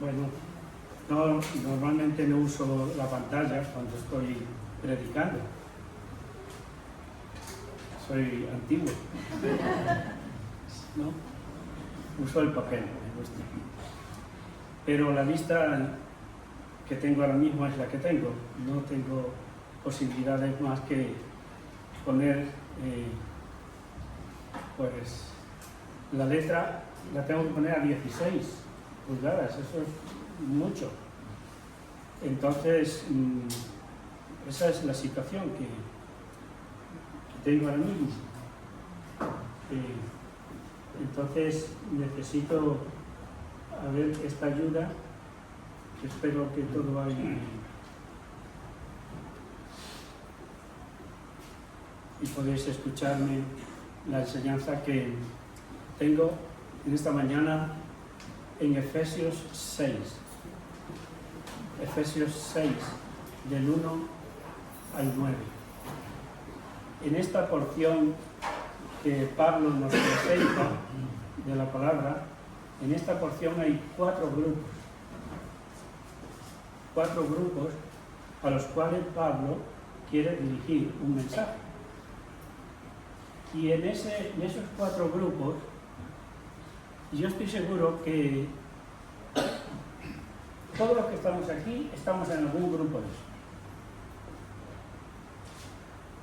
Bueno, no, normalmente no uso la pantalla cuando estoy predicando. Soy antiguo, ¿no? Uso el papel, me gusta. Pero la vista que tengo ahora mismo es la que tengo. No tengo posibilidades más que poner, pues, la letra la tengo que poner a 16 pulgadas, eso es mucho. Entonces, esa es la situación que tengo ahora mismo. Entonces, necesito a ver esta ayuda. Espero que todo vaya bien. Y podéis escucharme la enseñanza que tengo en esta mañana en Efesios 6. Efesios 6, del 1 al 9. En esta porción que Pablo nos presenta de la palabra, en esta porción hay 4 grupos. 4 grupos a los cuales Pablo quiere dirigir un mensaje. Y en esos 4 grupos, yo estoy seguro que todos los que estamos aquí estamos en algún grupo de eso.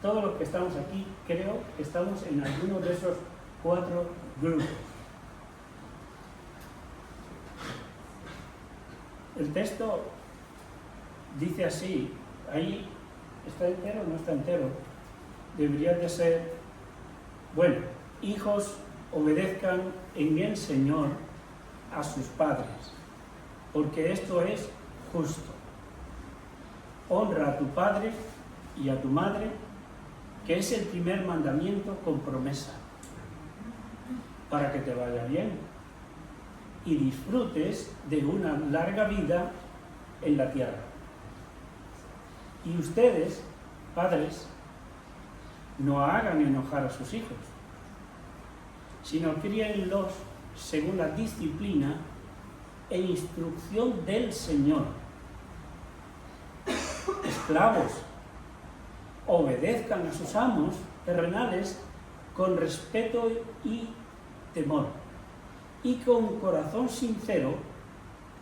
Todos los que estamos aquí creo que estamos en alguno de esos 4 grupos. El texto dice así, ahí está entero o no está entero, debería de ser, bueno, hijos, obedezcan en el Señor a sus padres, porque esto es justo. Honra a tu padre y a tu madre, que es el primer mandamiento con promesa, para que te vaya bien y disfrutes de una larga vida en la tierra. Y ustedes, padres, no hagan enojar a sus hijos, sino críenlos según la disciplina e instrucción del Señor. Esclavos, obedezcan a sus amos terrenales con respeto y temor, y con corazón sincero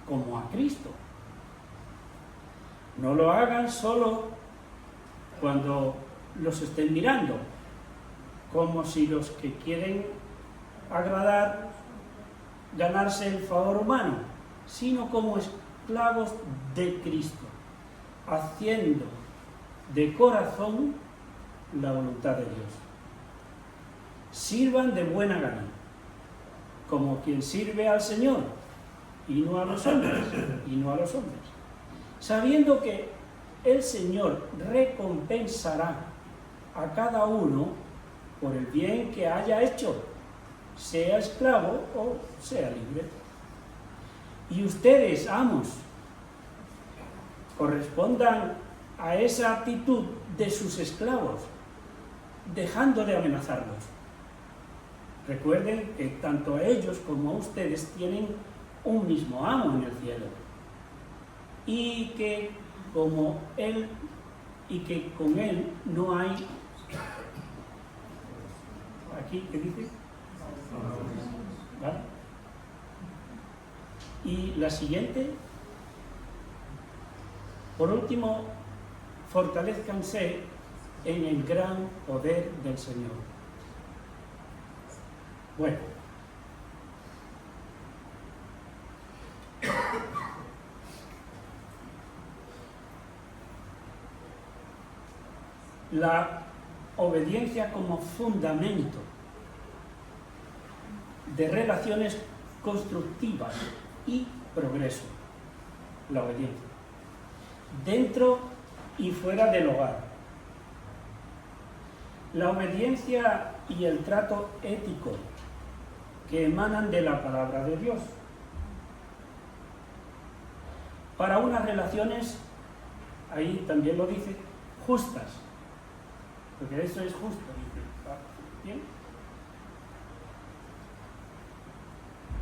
como a Cristo. No lo hagan solo cuando los estén mirando, como si los que quieren agradar, ganarse el favor humano, sino como esclavos de Cristo, haciendo de corazón la voluntad de Dios. Sirvan de buena gana, como quien sirve al Señor, y no a los hombres, sabiendo que el Señor recompensará a cada uno por el bien que haya hecho, sea esclavo o sea libre. Y ustedes, amos, correspondan a esa actitud de sus esclavos, dejando de amenazarlos. Recuerden que tanto a ellos como a ustedes tienen un mismo amo en el cielo, y que con él no hay, aquí, ¿qué dice? ¿Vale? Y la siguiente, por último, fortalezcanse en el gran poder del Señor. Bueno, la obediencia como fundamento de relaciones constructivas y progreso. La obediencia dentro y fuera del hogar. La obediencia y el trato ético que emanan de la palabra de Dios para unas relaciones, ahí también lo dice, justas, porque eso es justo. ¿Bien?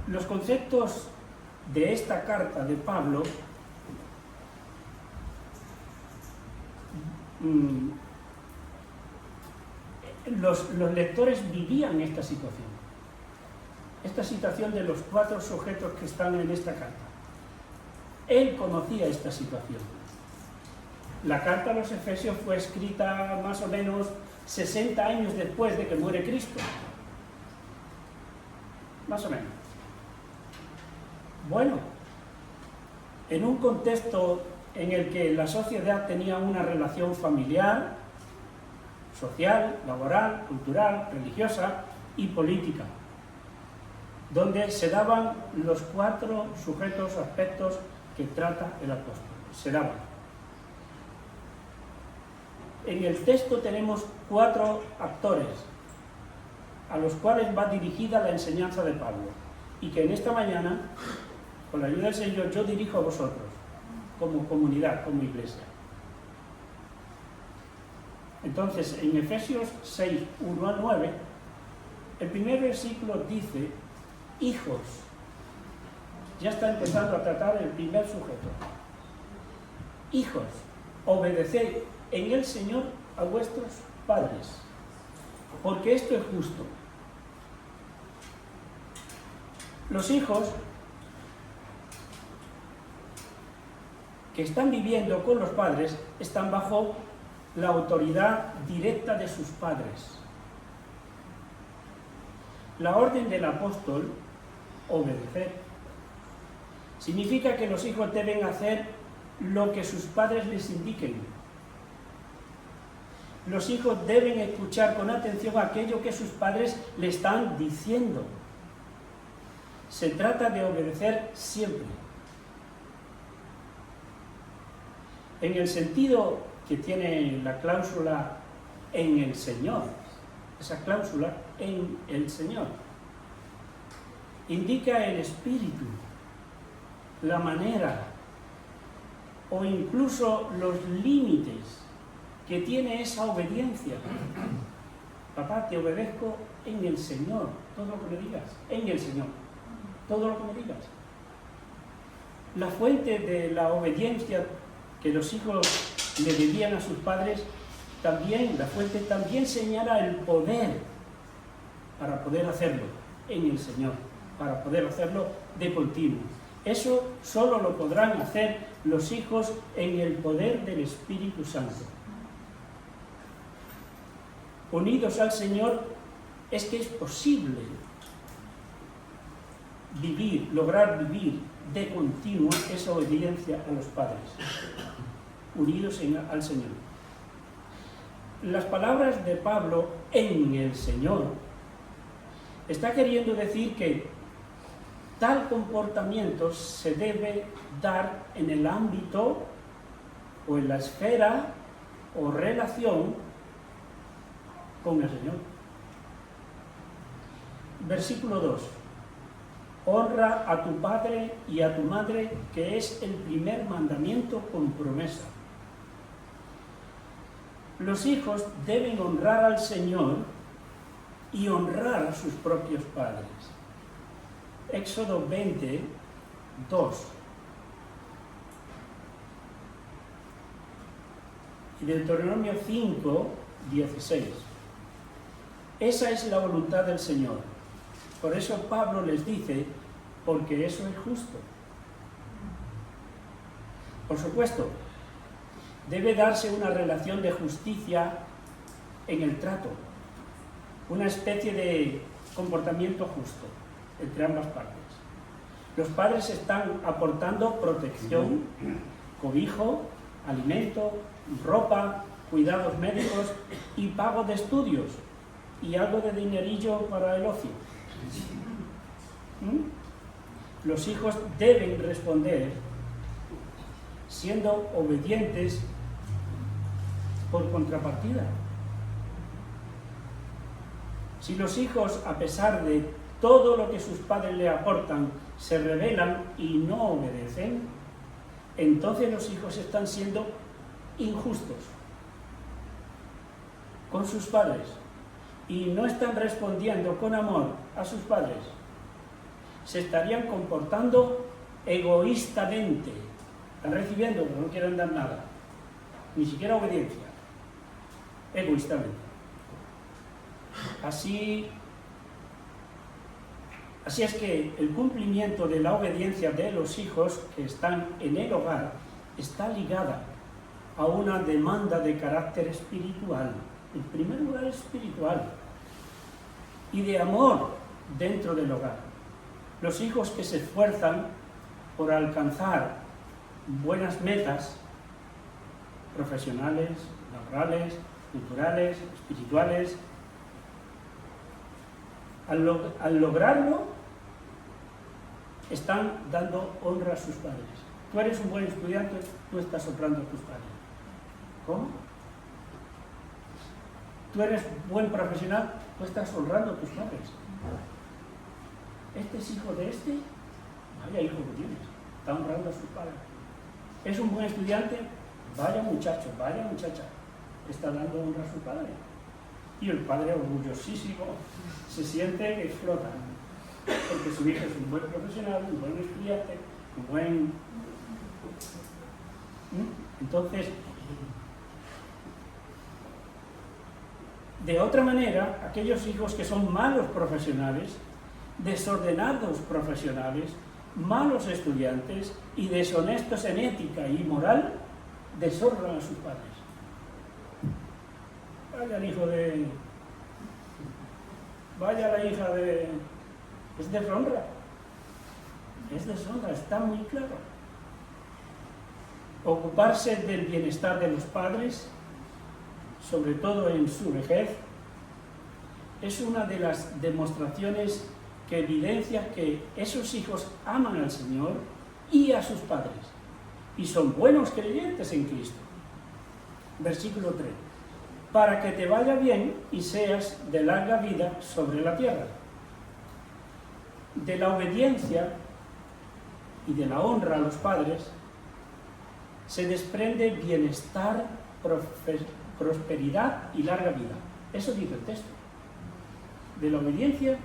Los conceptos de esta carta de Pablo los lectores vivían esta situación de los 4 sujetos que están en esta carta. Él conocía esta situación. La carta a los Efesios fue escrita más o menos 60 años después de que muere Cristo. Más o menos. Bueno, en un contexto en el que la sociedad tenía una relación familiar, social, laboral, cultural, religiosa y política, donde se daban los 4 sujetos aspectos que trata el apóstol. Se daban. En el texto tenemos 4 actores a los cuales va dirigida la enseñanza de Pablo y que en esta mañana, con la ayuda del Señor, yo dirijo a vosotros como comunidad, como iglesia. Entonces, en Efesios 6, 1 al 9, el primer versículo dice: hijos. Ya está empezando a tratar el primer sujeto. Hijos, obedeced en el Señor a vuestros padres, porque esto es justo. Los hijos que están viviendo con los padres están bajo la autoridad directa de sus padres. La orden del apóstol, obedecer, significa que los hijos deben hacer lo que sus padres les indiquen. Los hijos deben escuchar con atención aquello que sus padres le están diciendo. Se trata de obedecer siempre. En el sentido que tiene la cláusula en el Señor, esa cláusula en el Señor indica el espíritu, la manera o incluso los límites que tiene esa obediencia. Papá, te obedezco en el Señor, todo lo que me digas, en el Señor, todo lo que me digas. La fuente de la obediencia que los hijos le debían a sus padres, también, la fuente también señala el poder para poder hacerlo en el Señor, para poder hacerlo de continuo. Eso solo lo podrán hacer los hijos en el poder del Espíritu Santo. Unidos al Señor, es que es posible vivir, lograr vivir de continuo esa obediencia a los padres, unidos al Señor. Las palabras de Pablo en el Señor está queriendo decir que tal comportamiento se debe dar en el ámbito o en la esfera o relación con el Señor. Versículo 2. Honra a tu padre y a tu madre, que es el primer mandamiento con promesa. Los hijos deben honrar al Señor y honrar a sus propios padres. Éxodo 20, 2. Y Deuteronomio 5, 16. Esa es la voluntad del Señor. Por eso Pablo les dice, porque eso es justo. Por supuesto, debe darse una relación de justicia en el trato, una especie de comportamiento justo entre ambas partes. Los padres están aportando protección, cobijo, alimento, ropa, cuidados médicos y pago de estudios y algo de dinerillo para el ocio. Los hijos deben responder siendo obedientes por contrapartida. Si los hijos, a pesar de todo lo que sus padres le aportan, se rebelan y no obedecen, entonces los hijos están siendo injustos con sus padres y no están respondiendo con amor a sus padres. Se estarían comportando egoístamente. Están recibiendo, pero no quieren dar nada. Ni siquiera obediencia. Egoístamente. Así es que el cumplimiento de la obediencia de los hijos que están en el hogar está ligada a una demanda de carácter espiritual. En primer lugar, espiritual. Y de amor dentro del hogar. Los hijos que se esfuerzan por alcanzar buenas metas profesionales, laborales, culturales, espirituales, al lograrlo, están dando honra a sus padres. Tú eres un buen estudiante, tú estás honrando a tus padres. ¿Cómo? Tú eres buen profesional, tú estás honrando a tus padres. Este es hijo de este, vaya hijo que tienes, está honrando a sus padres. Es un buen estudiante, vaya muchacho, vaya muchacha, está dando honra a su padre. Y el padre orgullosísimo se siente que explota, porque su hijo es un buen profesional, un buen estudiante, un buen... Entonces, de otra manera, aquellos hijos que son malos profesionales, desordenados profesionales, malos estudiantes y deshonestos en ética y moral, deshonran a sus padres. Vaya el hijo de... Vaya la hija de... Es deshonra. Es deshonra, está muy claro. Ocuparse del bienestar de los padres, sobre todo en su vejez, es una de las demostraciones que evidencia que esos hijos aman al Señor y a sus padres, y son buenos creyentes en Cristo. Versículo 3. Para que te vaya bien y seas de larga vida sobre la tierra. De la obediencia y de la honra a los padres se desprende bienestar, prosperidad y larga vida. Eso dice el texto. De la obediencia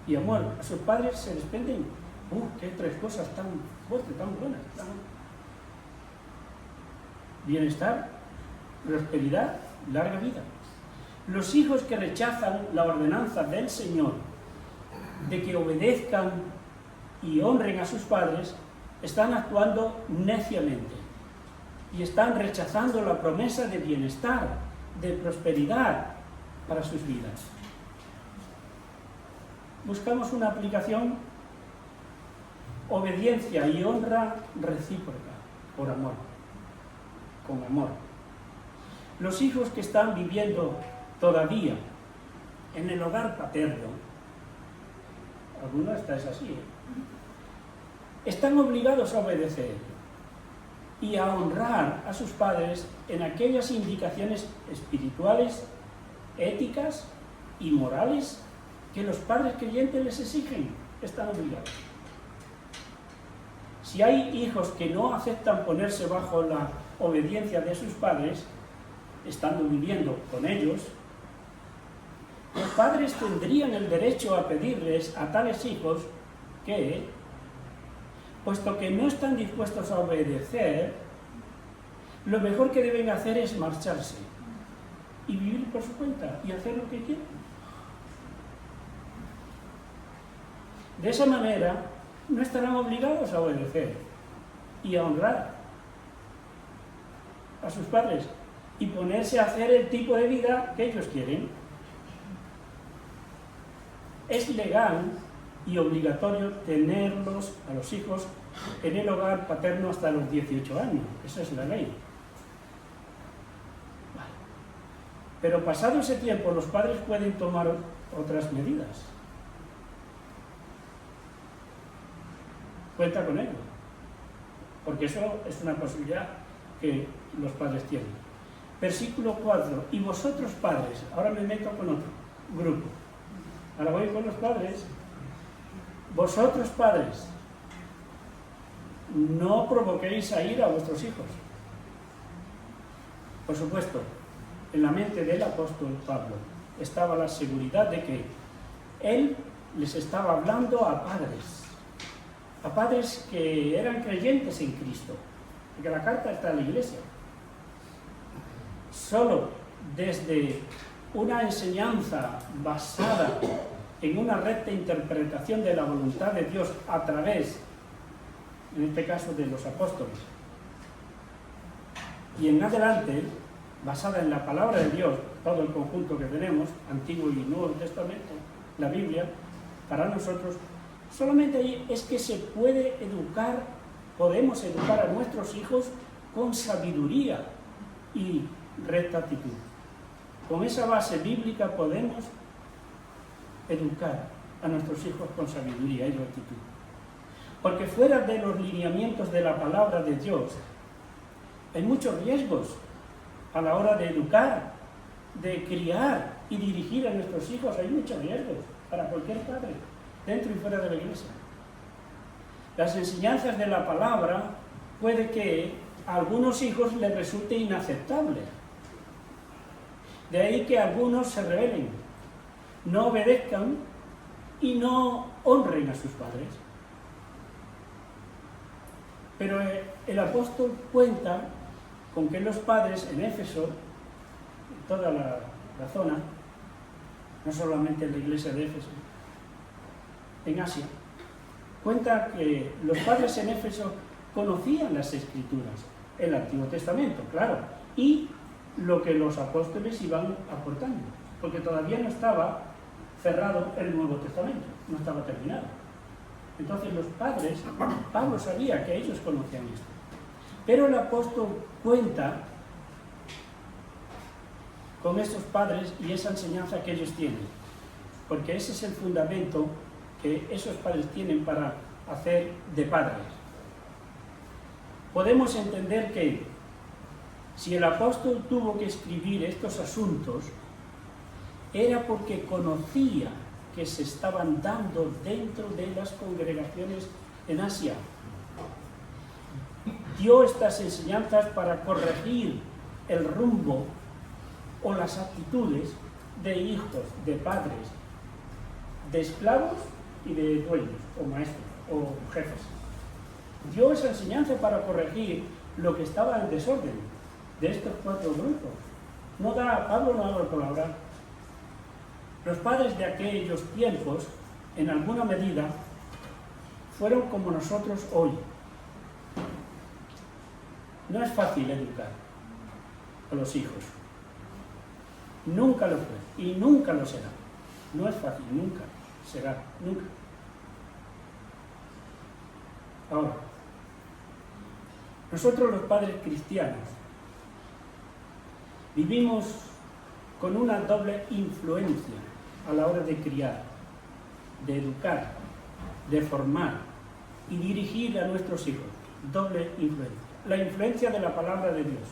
y amor a sus padres se desprenden, qué tres cosas tan fuertes, tan buenas. Bienestar, prosperidad, larga vida. Los hijos que rechazan la ordenanza del Señor de que obedezcan y honren a sus padres están actuando neciamente y están rechazando la promesa de bienestar, de prosperidad para sus vidas. Buscamos una aplicación: obediencia y honra recíproca, por amor, con amor. Los hijos que están viviendo todavía en el hogar paterno, algunos es así, están obligados a obedecer y a honrar a sus padres en aquellas indicaciones espirituales, éticas y morales que los padres creyentes les exigen. Están obligados. Si hay hijos que no aceptan ponerse bajo la obediencia de sus padres, estando viviendo con ellos, los padres tendrían el derecho a pedirles a tales hijos que, puesto que no están dispuestos a obedecer, lo mejor que deben hacer es marcharse y vivir por su cuenta y hacer lo que quieren. De esa manera, no estarán obligados a obedecer y a honrar a sus padres y ponerse a hacer el tipo de vida que ellos quieren. Es legal y obligatorio tenerlos, a los hijos, en el hogar paterno hasta los 18 años. Esa es la ley. Pero pasado ese tiempo, los padres pueden tomar otras medidas. Cuenta con ello, porque eso es una posibilidad que los padres tienen. Versículo 4. Y vosotros padres, ahora me meto con otro grupo. Ahora voy con los padres. Vosotros padres, no provoquéis a ira a vuestros hijos. Por supuesto, en la mente del apóstol Pablo estaba la seguridad de que él les estaba hablando a padres, a padres que eran creyentes en Cristo, porque la carta está en la iglesia. Solo desde una enseñanza basada en una recta interpretación de la voluntad de Dios a través, en este caso, de los apóstoles, y en adelante, basada en la palabra de Dios, todo el conjunto que tenemos, Antiguo y Nuevo Testamento, la Biblia, para nosotros, solamente ahí es que se puede educar, podemos educar a nuestros hijos con sabiduría y rectitud. Con esa base bíblica podemos educar a nuestros hijos con sabiduría y rectitud. Porque fuera de los lineamientos de la palabra de Dios, hay muchos riesgos a la hora de educar, de criar y dirigir a nuestros hijos. Hay muchos riesgos para cualquier padre, dentro y fuera de la iglesia. Las enseñanzas de la palabra puede que a algunos hijos les resulte inaceptable. De ahí que algunos se rebelen, no obedezcan y no honren a sus padres. Pero el apóstol cuenta con que los padres en Éfeso, en toda la zona, no solamente en la iglesia de Éfeso, en Asia, cuenta que los padres en Éfeso conocían las Escrituras, el Antiguo Testamento, claro, y lo que los apóstoles iban aportando, porque todavía no estaba cerrado el Nuevo Testamento, no estaba terminado. Entonces los padres, Pablo sabía que ellos conocían esto, pero el apóstol cuenta con estos padres y esa enseñanza que ellos tienen, porque ese es el fundamento que esos padres tienen para hacer de padres. Podemos entender que si el apóstol tuvo que escribir estos asuntos, era porque conocía que se estaban dando dentro de las congregaciones en Asia. Dio estas enseñanzas para corregir el rumbo o las actitudes de hijos, de padres, de esclavos y de dueños, o maestros, o jefes. Dio esa enseñanza para corregir lo que estaba en desorden de estos cuatro grupos. Pablo no habla por hablar. Los padres de aquellos tiempos, en alguna medida, fueron como nosotros hoy. No es fácil educar a los hijos. Nunca lo fue y nunca lo será. No es fácil, nunca será, nunca. Ahora, nosotros los padres cristianos vivimos con una doble influencia a la hora de criar, de educar, de formar y dirigir a nuestros hijos. Doble influencia. La influencia de la palabra de Dios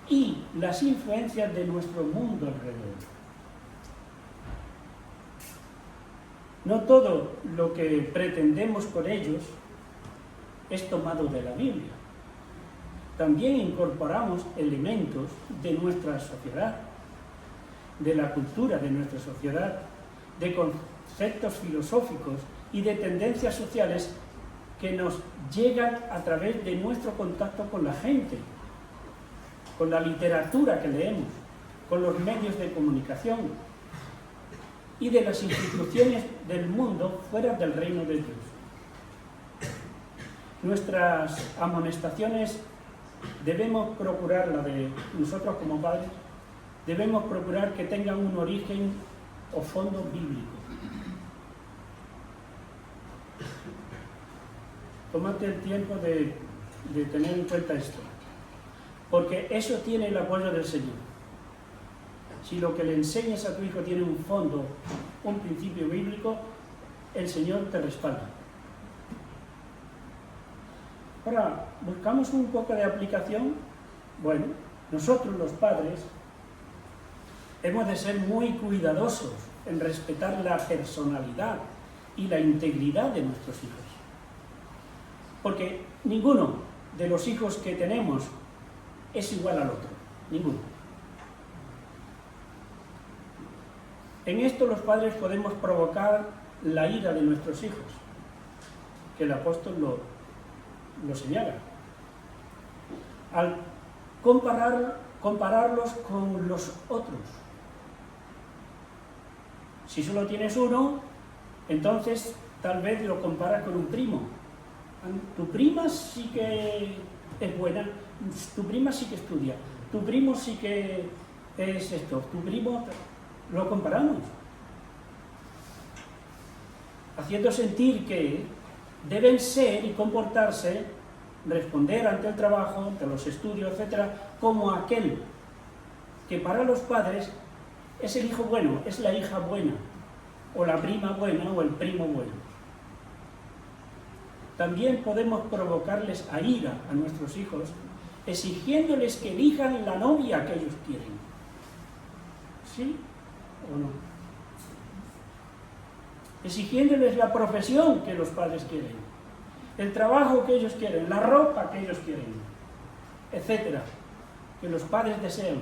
y las influencias de nuestro mundo alrededor. No todo lo que pretendemos con ellos es tomado de la Biblia. También incorporamos elementos de nuestra sociedad, de la cultura de nuestra sociedad, de conceptos filosóficos y de tendencias sociales que nos llegan a través de nuestro contacto con la gente, con la literatura que leemos, con los medios de comunicación y de las instituciones del mundo fuera del reino de Dios. Nuestras amonestaciones debemos procurar, la de nosotros como padres, debemos procurar que tengan un origen o fondo bíblico. Tómate el tiempo de tener en cuenta esto, porque eso tiene el apoyo del Señor. Si lo que le enseñas a tu hijo tiene un fondo, un principio bíblico, el Señor te respalda. Ahora, ¿buscamos un poco de aplicación? Bueno, nosotros los padres hemos de ser muy cuidadosos en respetar la personalidad y la integridad de nuestros hijos. Porque ninguno de los hijos que tenemos es igual al otro, ninguno. En esto los padres podemos provocar la ira de nuestros hijos, que el apóstol lo señala. Al compararlos con los otros. Si solo tienes uno, entonces tal vez lo comparas con un primo. Tu prima sí que es buena, tu prima sí que estudia, tu primo sí que es esto, tu primo... Lo comparamos, haciendo sentir que deben ser y comportarse, responder ante el trabajo, ante los estudios, etcétera, como aquel que para los padres es el hijo bueno, es la hija buena, o la prima buena, o el primo bueno. También podemos provocarles a ira a nuestros hijos, exigiéndoles que elijan la novia que ellos quieren. ¿Sí o no? Exigiéndoles la profesión que los padres quieren, el trabajo que ellos quieren, la ropa que ellos quieren, etcétera, que los padres desean,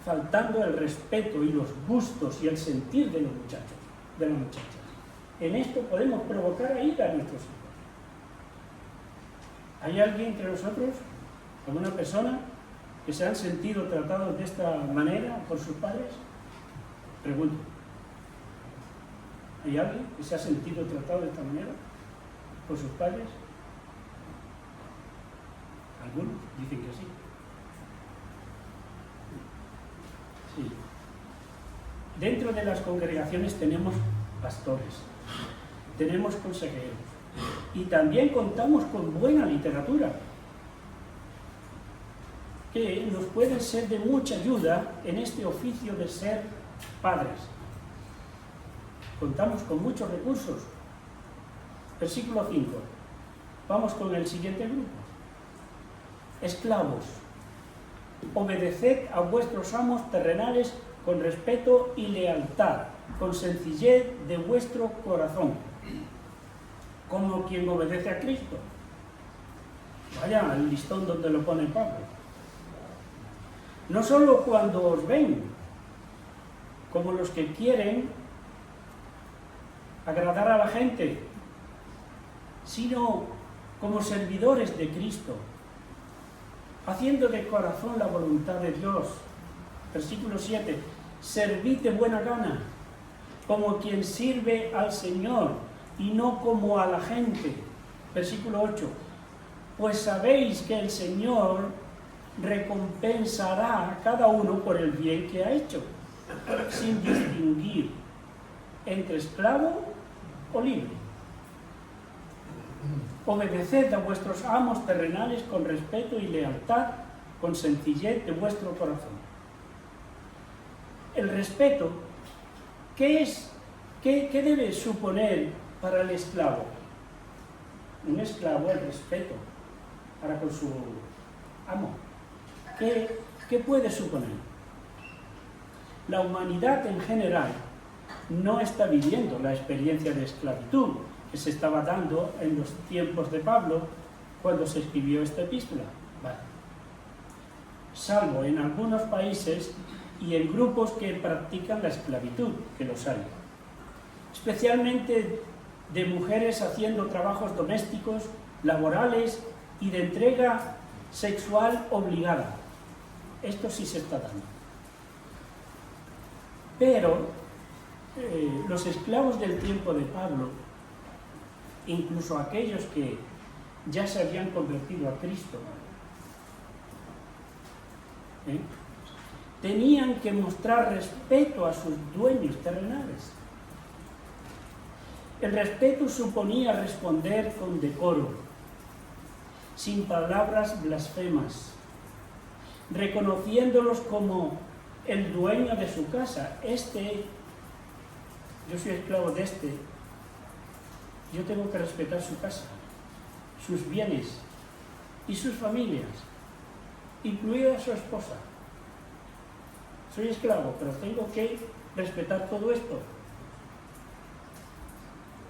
faltando el respeto y los gustos y el sentir de los muchachos, de las muchachas. En esto podemos provocar a ira a nuestros hijos. ¿Hay alguien entre nosotros, alguna persona, que se han sentido tratados de esta manera por sus padres? Pregunto. ¿Hay alguien que se ha sentido tratado de esta manera por sus padres? Algunos dicen que sí. Sí. Dentro de las congregaciones tenemos pastores, tenemos consejeros y también contamos con buena literatura que nos pueden ser de mucha ayuda en este oficio de ser padres. Contamos con muchos recursos. Versículo 5. Vamos con el siguiente grupo. Esclavos, obedeced a vuestros amos terrenales con respeto y lealtad, con sencillez de vuestro corazón, como quien obedece a Cristo. Vaya al listón donde lo pone Pablo. No solo cuando os ven, como los que quieren agradar a la gente, sino como servidores de Cristo, haciendo de corazón la voluntad de Dios. Versículo 7. Servid de buena gana, como quien sirve al Señor, y no como a la gente. Versículo 8. Pues sabéis que el Señor recompensará a cada uno por el bien que ha hecho, sin distinguir entre esclavo o libre. Obedeced a vuestros amos terrenales con respeto y lealtad, con sencillez de vuestro corazón. El respeto, ¿qué es? ¿Qué debe suponer para el esclavo? Un esclavo, el respeto para con su amo. ¿Qué puede suponer? La humanidad en general no está viviendo la experiencia de esclavitud que se estaba dando en los tiempos de Pablo cuando se escribió esta epístola. Vale. Salvo en algunos países y en grupos que practican la esclavitud, que los hay. Especialmente de mujeres haciendo trabajos domésticos, laborales y de entrega sexual obligada. Esto sí se está dando. Pero los esclavos del tiempo de Pablo, incluso aquellos que ya se habían convertido a Cristo, tenían que mostrar respeto a sus dueños terrenales. El respeto suponía responder con decoro, sin palabras blasfemas, reconociéndolos como el dueño de su casa. Yo soy esclavo de yo tengo que respetar su casa, sus bienes y sus familias, incluida su esposa. Soy esclavo, pero tengo que respetar todo esto.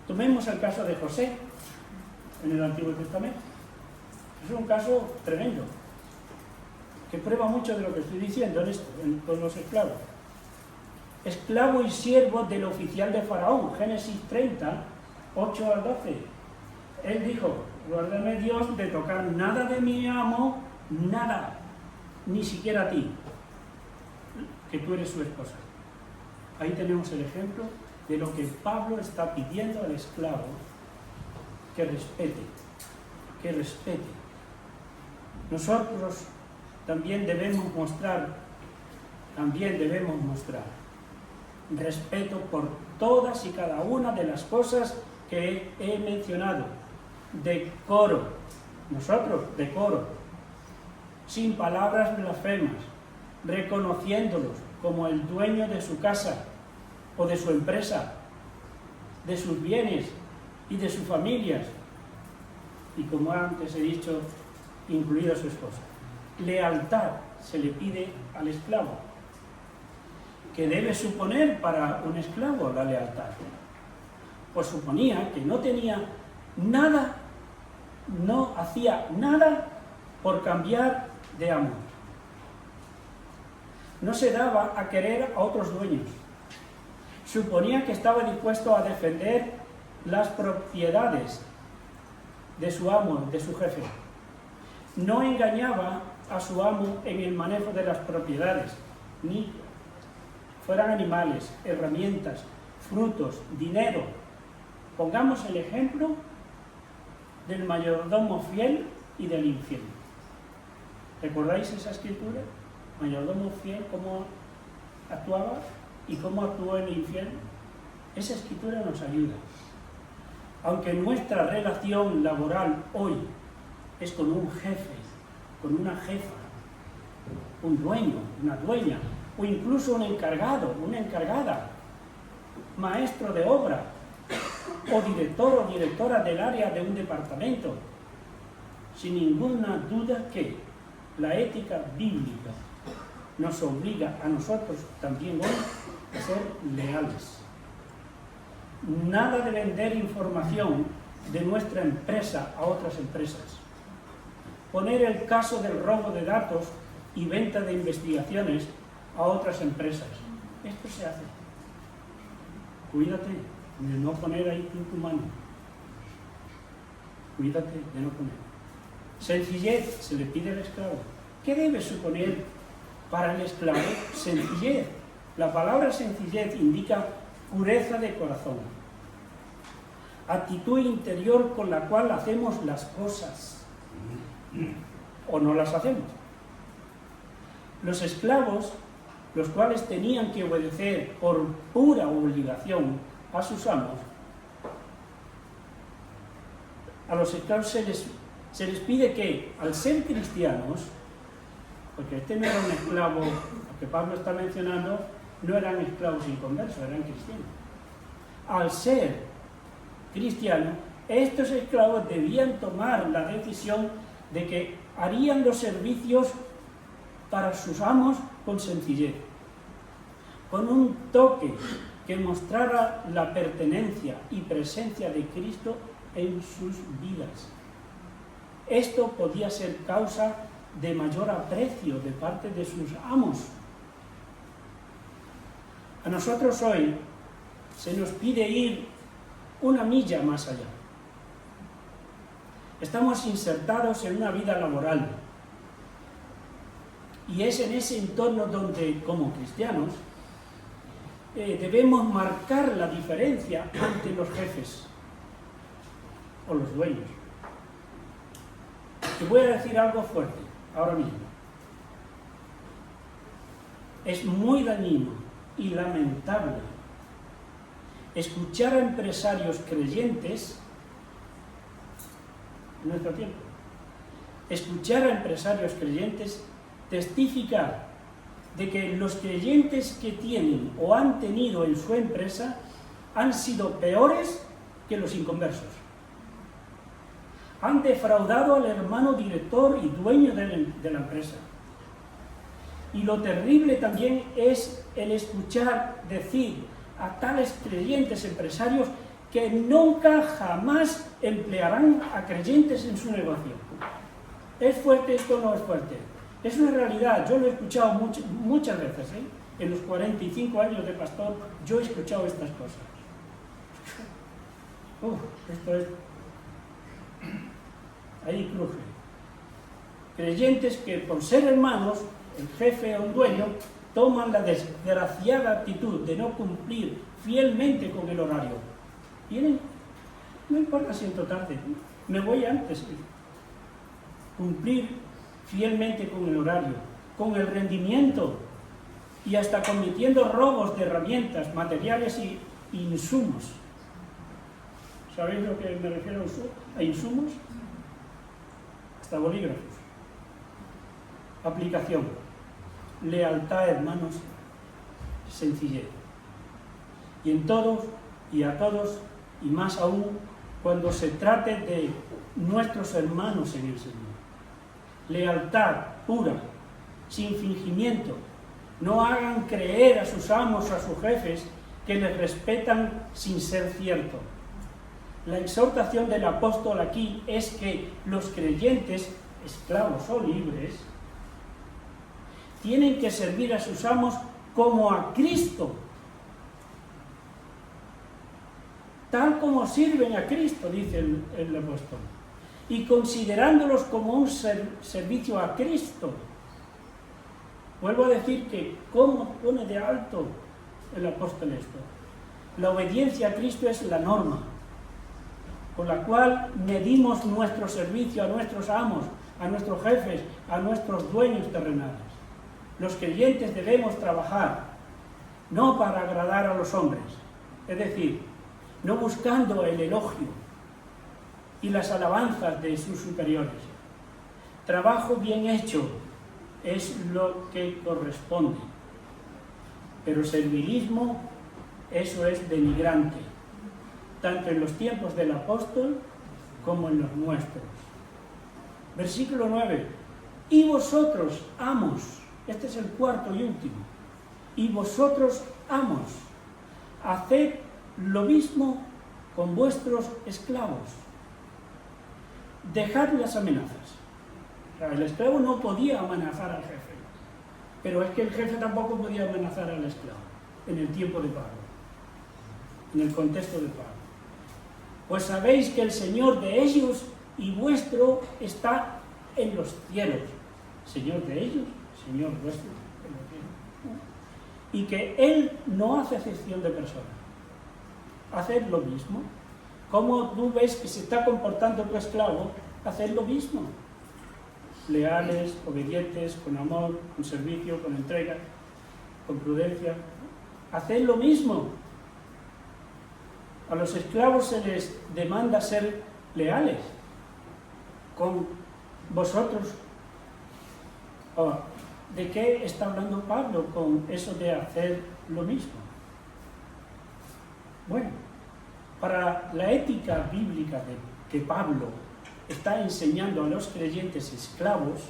Tomemos el caso de José en el Antiguo Testamento. Es un caso tremendo, que prueba mucho de lo que estoy diciendo en esto, con los esclavos. Esclavo y siervo del oficial de Faraón, Génesis 30, 8 al 12. Él dijo, guárdame Dios de tocar nada de mi amo, nada, ni siquiera a ti, que tú eres su esposa. Ahí tenemos el ejemplo de lo que Pablo está pidiendo al esclavo, que respete, que respete. Nosotros también debemos mostrar respeto por todas y cada una de las cosas que he mencionado. Decoro, nosotros, decoro, sin palabras blasfemas, reconociéndolos como el dueño de su casa o de su empresa, de sus bienes y de sus familias, y como antes he dicho, incluido su esposa. Lealtad se le pide al esclavo. ¿Qué debe suponer para un esclavo la lealtad? Pues suponía que no tenía nada, no hacía nada por cambiar de amo. No se daba a querer a otros dueños. Suponía que estaba dispuesto a defender las propiedades de su amo, de su jefe. No engañaba a su amo en el manejo de las propiedades, ni fueran animales, herramientas, frutos, dinero. Pongamos el ejemplo del mayordomo fiel y del infiel. ¿Recordáis esa escritura? Mayordomo fiel, cómo actuaba y cómo actuó el infiel. Esa escritura nos ayuda. Aunque nuestra relación laboral hoy es con un jefe, con una jefa, un dueño, una dueña, o incluso un encargado, una encargada, maestro de obra, o director o directora del área de un departamento, sin ninguna duda que la ética bíblica nos obliga a nosotros también hoy a ser leales. Nada de vender información de nuestra empresa a otras empresas. Poner el caso del robo de datos y venta de investigaciones a otras empresas. Esto se hace. Cuídate de no poner ahí tu mano. Cuídate de no poner. Sencillez se le pide al esclavo. ¿Qué debe suponer para el esclavo? Sencillez. La palabra sencillez indica pureza de corazón, actitud interior con la cual hacemos las cosas o no las hacemos. Los esclavos, los cuales tenían que obedecer por pura obligación a sus amos, a los esclavos se les pide que, al ser cristianos, porque este no era un esclavo, lo que Pablo está mencionando, no eran esclavos inconversos, eran cristianos. Al ser cristianos, estos esclavos debían tomar la decisión de que harían los servicios para sus amos con sencillez, con un toque que mostrara la pertenencia y presencia de Cristo en sus vidas. Esto podía ser causa de mayor aprecio de parte de sus amos. A nosotros hoy se nos pide ir una milla más allá. Estamos insertados en una vida laboral y es en ese entorno donde, como cristianos, debemos marcar la diferencia ante los jefes o los dueños. Te voy a decir algo fuerte ahora mismo. Es muy dañino y lamentable escuchar a empresarios creyentes en nuestro tiempo, escuchar a empresarios creyentes testificar de que los creyentes que tienen o han tenido en su empresa han sido peores que los inconversos. Han defraudado al hermano director y dueño de la empresa. Y lo terrible también es el escuchar decir a tales creyentes empresarios que nunca jamás emplearán a creyentes en su negocio. ¿Es fuerte esto o no es fuerte? Es una realidad, yo lo he escuchado muchas veces, En los 45 años de pastor yo he escuchado estas cosas. Esto es Ahí cruje. Creyentes que por ser hermanos, el jefe o un dueño, toman la desgraciada actitud de no cumplir fielmente con el horario. Vienen, no importa si entro tarde, me voy antes. Cumplir fielmente con el horario, con el rendimiento, y hasta cometiendo robos de herramientas, materiales y insumos. ¿Sabéis lo que me refiero a insumos? Hasta bolígrafos. Aplicación. Lealtad, hermanos, sencillez. Y en todos y a todos, y más aún cuando se trate de nuestros hermanos en el Señor. Lealtad pura, sin fingimiento. No hagan creer a sus amos o a sus jefes que les respetan sin ser cierto. La exhortación del apóstol aquí es que los creyentes, esclavos o libres, tienen que servir a sus amos como a Cristo, tal como sirven a Cristo, dice el apóstol, y considerándolos como un servicio a Cristo. Vuelvo a decir que cómo pone de alto el apóstol esto. La obediencia a Cristo es la norma, con la cual medimos nuestro servicio a nuestros amos, a nuestros jefes, a nuestros dueños terrenales. Los creyentes debemos trabajar, no para agradar a los hombres, es decir, no buscando el elogio y las alabanzas de sus superiores. Trabajo bien hecho es lo que corresponde, pero servilismo, eso es denigrante, tanto en los tiempos del apóstol como en los nuestros. Versículo 9. Y vosotros, amos, este es el cuarto y último, y vosotros, amos, haced lo mismo con vuestros esclavos. Dejad las amenazas. O sea, el esclavo no podía amenazar al jefe, pero es que el jefe tampoco podía amenazar al esclavo en el tiempo de Pablo, en el contexto de Pablo. Pues sabéis que el Señor de ellos y vuestro está en los cielos. Señor de ellos, Señor vuestro en los cielos. Y que Él no hace excepción de personas. Haced lo mismo. Como tú ves que se está comportando tu esclavo, haced lo mismo. Leales, obedientes, con amor, con servicio, con entrega, con prudencia. Haced lo mismo. A los esclavos se les demanda ser leales con vosotros. ¿De qué está hablando Pablo con eso de hacer lo mismo? Bueno, para la ética bíblica que Pablo está enseñando a los creyentes esclavos,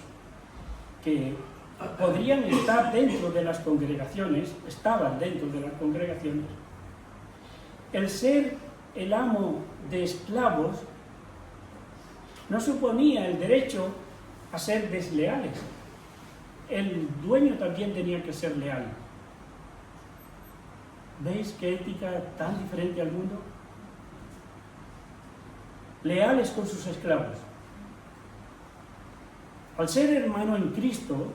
que podrían estar dentro de las congregaciones, estaban dentro de las congregaciones, el ser el amo de esclavos no suponía el derecho a ser desleales. El dueño también tenía que ser leal. ¿Veis qué ética tan diferente al mundo? Leales con sus esclavos. Al ser hermano en Cristo,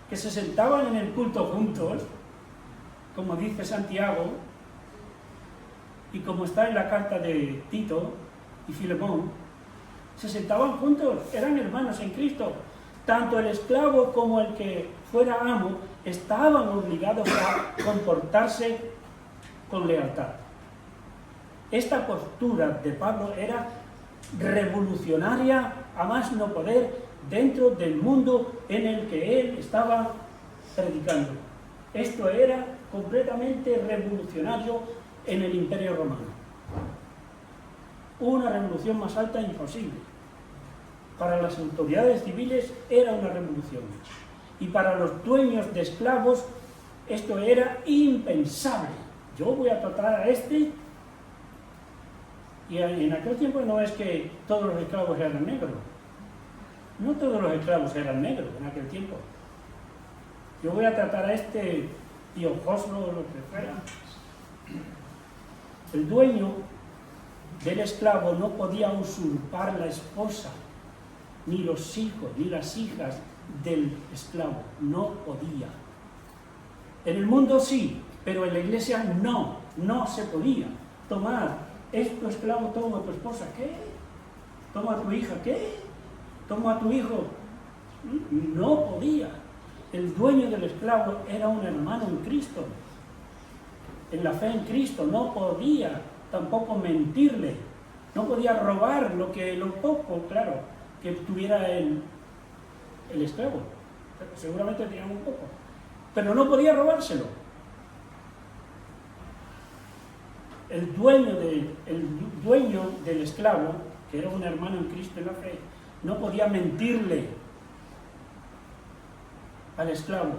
que se sentaban en el culto juntos, como dice Santiago, y como está en la carta de Tito y Filemón, se sentaban juntos, eran hermanos en Cristo. Tanto el esclavo como el que fuera amo estaban obligados a comportarse con lealtad. Esta postura de Pablo era revolucionaria a más no poder dentro del mundo en el que él estaba predicando. Esto era completamente revolucionario en el Imperio Romano. Una revolución más alta imposible. Para las autoridades civiles era una revolución. Y para los dueños de esclavos esto era impensable. Yo voy a tratar a este. Y en aquel tiempo no es que todos los esclavos eran negros. No todos los esclavos eran negros en aquel tiempo. Yo voy a tratar a este piojoso o lo que fuera. El dueño del esclavo no podía usurpar la esposa, ni los hijos, ni las hijas del esclavo. No podía. En el mundo sí, pero en la iglesia no se podía. Tomar, es tu esclavo, toma a tu esposa, ¿qué? Toma a tu hija, ¿qué? Toma a tu hijo. No podía. El dueño del esclavo era un hermano en Cristo, en la fe en Cristo. No podía tampoco mentirle, no podía robar lo poco, claro, que tuviera el esclavo. Seguramente tenía un poco, pero no podía robárselo. El dueño del esclavo, que era un hermano en Cristo en la fe, no podía mentirle al esclavo,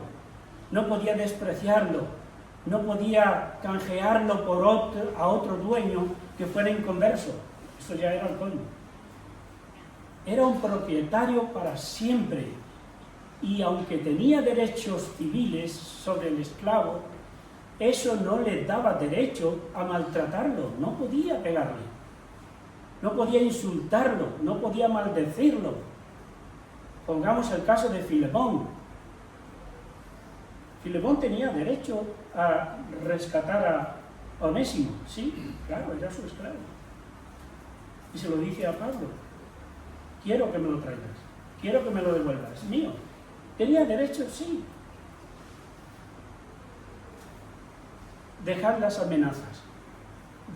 no podía despreciarlo, no podía canjearlo a otro dueño que fuera inconverso. Eso ya era el colmo. Era un propietario para siempre, y aunque tenía derechos civiles sobre el esclavo, eso no le daba derecho a maltratarlo. No podía pegarle, no podía insultarlo, no podía maldecirlo. Pongamos el caso de Filemón. Filemón tenía derecho a rescatar a Onésimo, sí, claro, era su esclavo. Y se lo dice a Pablo: quiero que me lo traigas, quiero que me lo devuelvas, es mío. ¿Tenía derecho? Sí. Dejad las amenazas.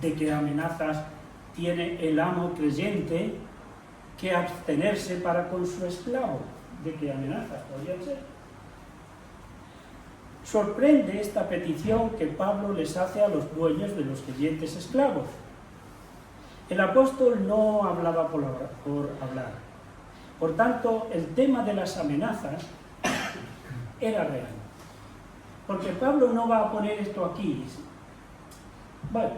¿De qué amenazas tiene el amo creyente que abstenerse para con su esclavo? ¿De qué amenazas podrían ser? Sorprende esta petición que Pablo les hace a los dueños de los creyentes esclavos. El apóstol no hablaba por hablar. Por tanto, el tema de las amenazas era real. Porque Pablo no va a poner esto aquí. Bueno,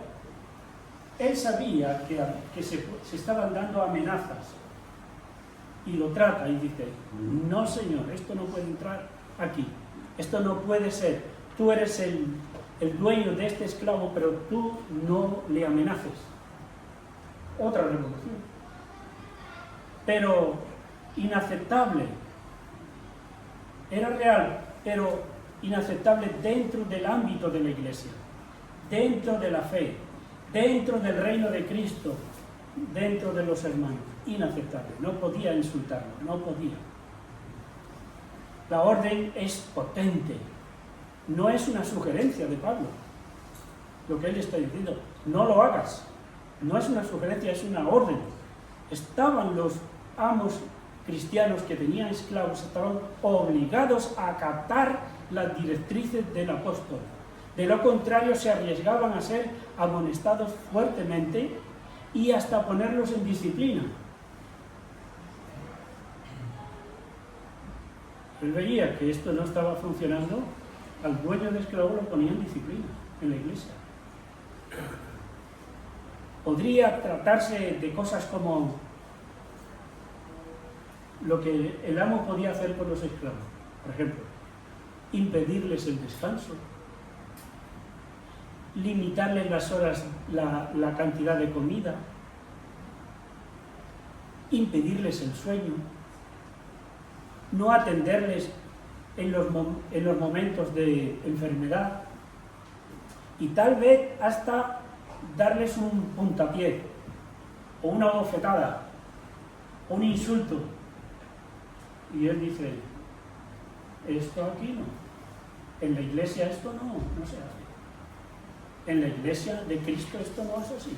él sabía que se estaban dando amenazas, y lo trata y dice: no, señor, esto no puede entrar aquí. Esto no puede ser. Tú eres el dueño de este esclavo, pero tú no le amenaces. Otra revolución. Pero inaceptable. Era real, pero inaceptable dentro del ámbito de la iglesia, dentro de la fe, dentro del reino de Cristo, dentro de los hermanos. Inaceptable. No podía insultarlo, no podía. La orden es potente. No es una sugerencia de Pablo. Lo que él está diciendo: no lo hagas. No es una sugerencia, es una orden. Estaban los amos cristianos que tenían esclavos, estaban obligados a acatar las directrices del apóstol. De lo contrario, se arriesgaban a ser amonestados fuertemente y hasta ponerlos en disciplina. Él veía que esto no estaba funcionando, al dueño de esclavo lo ponía en disciplina en la iglesia. Podría tratarse de cosas como lo que el amo podía hacer con los esclavos. Por ejemplo, impedirles el descanso, limitarles las horas, la cantidad de comida, impedirles el sueño, no atenderles en los momentos de enfermedad, y tal vez hasta darles un puntapié, o una bofetada, o un insulto. Y él dice: esto aquí no. En la iglesia esto no se hace. En la iglesia de Cristo esto no es así.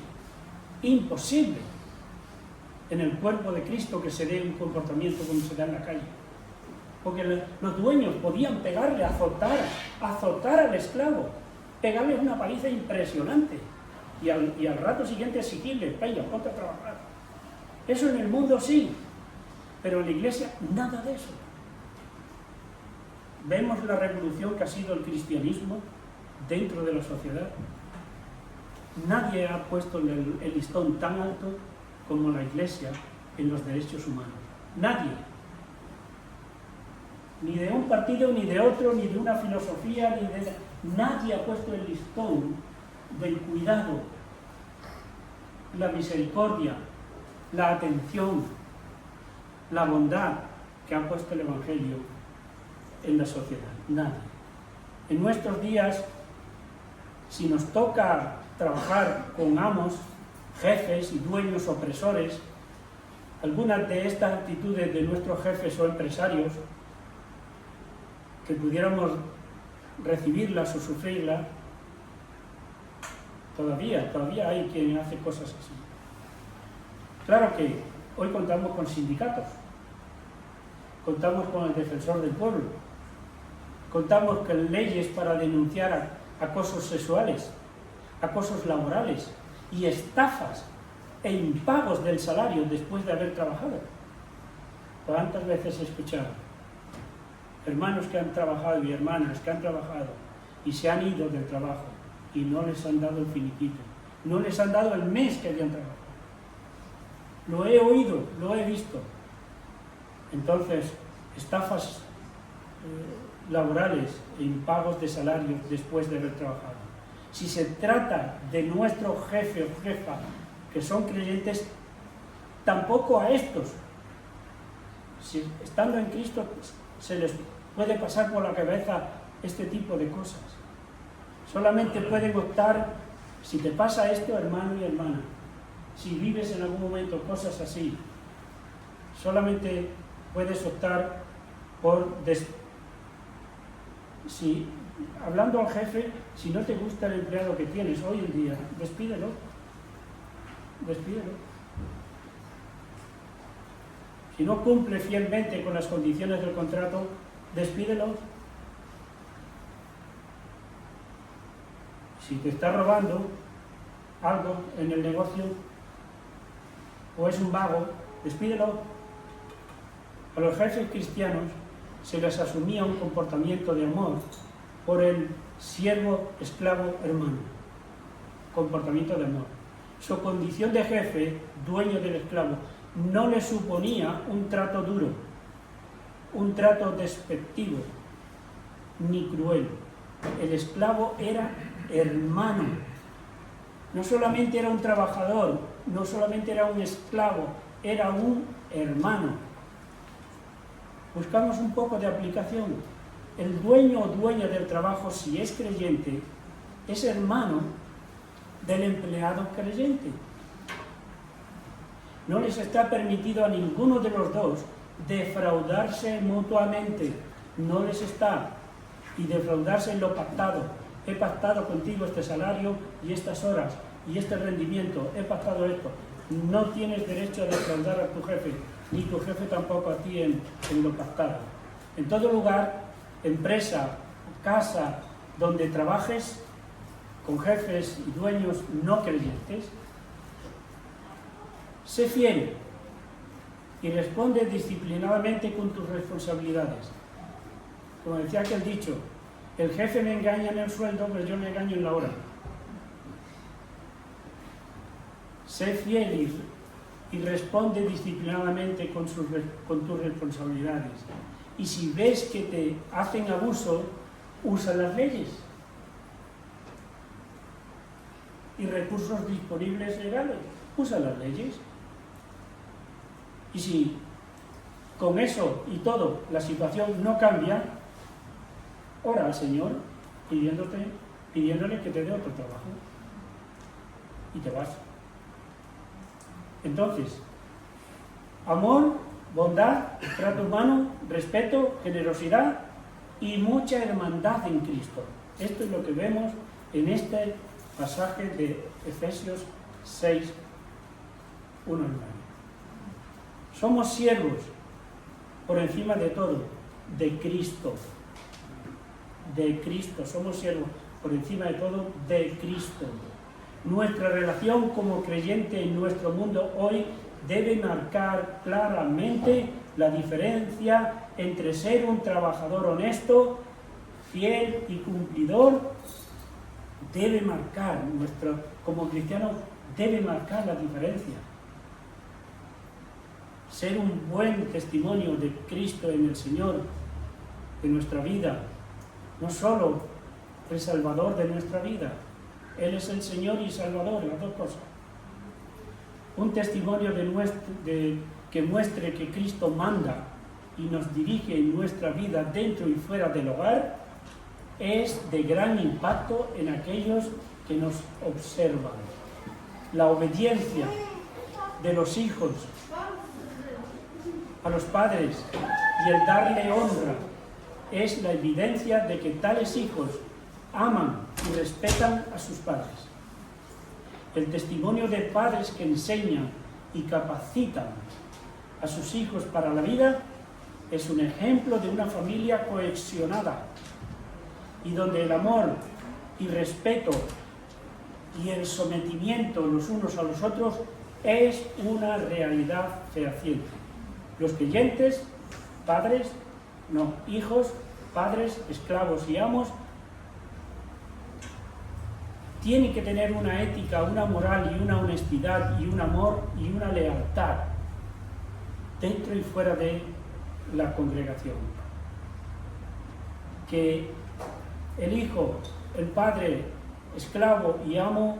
Imposible en el cuerpo de Cristo que se dé un comportamiento como se da en la calle. Porque los dueños podían pegarle, azotar al esclavo, pegarle una paliza impresionante, y al rato siguiente exigirle: venga, ponte a trabajar. Eso en el mundo sí, pero en la iglesia nada de eso. Vemos la revolución que ha sido el cristianismo dentro de la sociedad. Nadie ha puesto el listón tan alto como la iglesia en los derechos humanos. Nadie. Ni de un partido, ni de otro, ni de una filosofía, nadie ha puesto el listón del cuidado la misericordia, la atención, la bondad que ha puesto el Evangelio en la sociedad? Nadie. En nuestros días, si nos toca trabajar con amos, jefes y dueños opresores, algunas de estas actitudes de nuestros jefes o empresarios, que pudiéramos recibirlas o sufrirlas, todavía hay quien hace cosas así. Claro que hoy contamos con sindicatos, contamos con el defensor del pueblo, contamos con leyes para denunciar acosos sexuales, acosos laborales y estafas e impagos del salario después de haber trabajado. ¿Cuántas veces he escuchado hermanos que han trabajado y hermanas que han trabajado y se han ido del trabajo y no les han dado el finiquito, no les han dado el mes que habían trabajado? Lo he oído, lo he visto. Entonces, estafas laborales e impagos de salarios después de haber trabajado. Si se trata de nuestro jefe o jefa que son creyentes, tampoco a estos, si estando en Cristo, se les puede pasar por la cabeza este tipo de cosas. Solamente pueden optar, si te pasa esto, hermano y hermana, si vives en algún momento cosas así, solamente puedes optar por, si hablando al jefe, si no te gusta el empleado que tienes hoy en día, despídelo. Si no cumple fielmente con las condiciones del contrato, despídelo. Si te está robando algo en el negocio o es un vago, despídelo. A los jefes cristianos se les asumía un comportamiento de amor por el siervo esclavo hermano. Comportamiento de amor. Su condición de jefe, dueño del esclavo, no le suponía un trato duro, un trato despectivo, ni cruel. El esclavo era hermano. No solamente era un trabajador, no solamente era un esclavo, era un hermano. Buscamos un poco de aplicación. El dueño o dueña del trabajo, si es creyente, es hermano del empleado creyente. No les está permitido a ninguno de los dos defraudarse mutuamente. No les está. Y defraudarse en lo pactado. He pactado contigo este salario y estas horas y este rendimiento. He pactado esto. No tienes derecho a defraudar a tu jefe, ni tu jefe tampoco a ti en lo pactado. En todo lugar, empresa, casa, donde trabajes, con jefes y dueños no creyentes, sé fiel y responde disciplinadamente con tus responsabilidades. Como decía aquel dicho, el jefe me engaña en el sueldo, pero yo me engaño en la hora. Sé fiel y responde disciplinadamente con tus responsabilidades. Y si ves que te hacen abuso, usa las leyes y recursos disponibles legales. Usa las leyes. Y si con eso y todo la situación no cambia, ora al Señor pidiéndole que te dé otro trabajo. Y te vas. Entonces, amor, bondad, trato humano, respeto, generosidad y mucha hermandad en Cristo. Esto es lo que vemos en este pasaje de Efesios 6, 1 al 9. Somos siervos, por encima de todo, de Cristo. De Cristo. Somos siervos, por encima de todo, de Cristo. Nuestra relación como creyente en nuestro mundo hoy debe marcar claramente la diferencia entre ser un trabajador honesto, fiel y cumplidor. Debe marcar, como cristianos, debe marcar la diferencia. Ser un buen testimonio de Cristo en el Señor, de nuestra vida, no solo el Salvador de nuestra vida. Él es el Señor y Salvador, las dos cosas. Un testimonio que muestre que Cristo manda y nos dirige en nuestra vida dentro y fuera del hogar es de gran impacto en aquellos que nos observan. La obediencia de los hijos a los padres y el darle honra es la evidencia de que tales hijos aman y respetan a sus padres. El testimonio de padres que enseñan y capacitan a sus hijos para la vida es un ejemplo de una familia cohesionada y donde el amor y respeto y el sometimiento los unos a los otros es una realidad fehaciente. Los creyentes, padres, no, hijos, padres, esclavos y amos, tienen que tener una ética, una moral y una honestidad y un amor y una lealtad dentro y fuera de la congregación. Que el hijo, el padre, esclavo y amo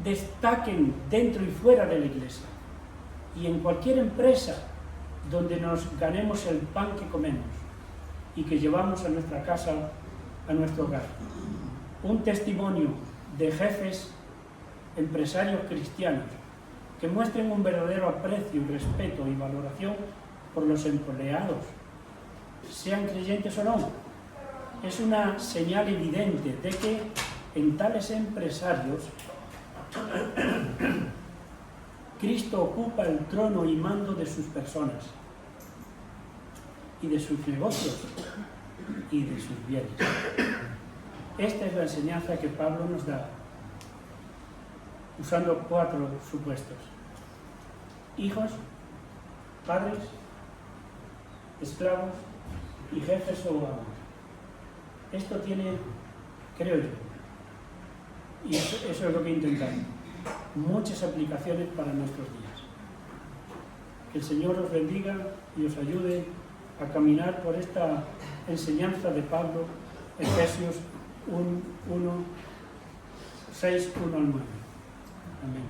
destaquen dentro y fuera de la iglesia y en cualquier empresa donde nos ganemos el pan que comemos y que llevamos a nuestra casa, a nuestro hogar. Un testimonio de jefes, empresarios cristianos que muestren un verdadero aprecio, respeto y valoración por los empleados, sean creyentes o no. Es una señal evidente de que en tales empresarios Cristo ocupa el trono y mando de sus personas y de sus negocios y de sus bienes. Esta es la enseñanza que Pablo nos da, usando 4 supuestos: hijos, padres, esclavos y jefes o amos. Esto tiene, creo yo, y eso es lo que intentamos, muchas aplicaciones para nuestros días. Que el Señor os bendiga y os ayude a caminar por esta enseñanza de Pablo, Efesios 1, 6, 1 al 9. Amén.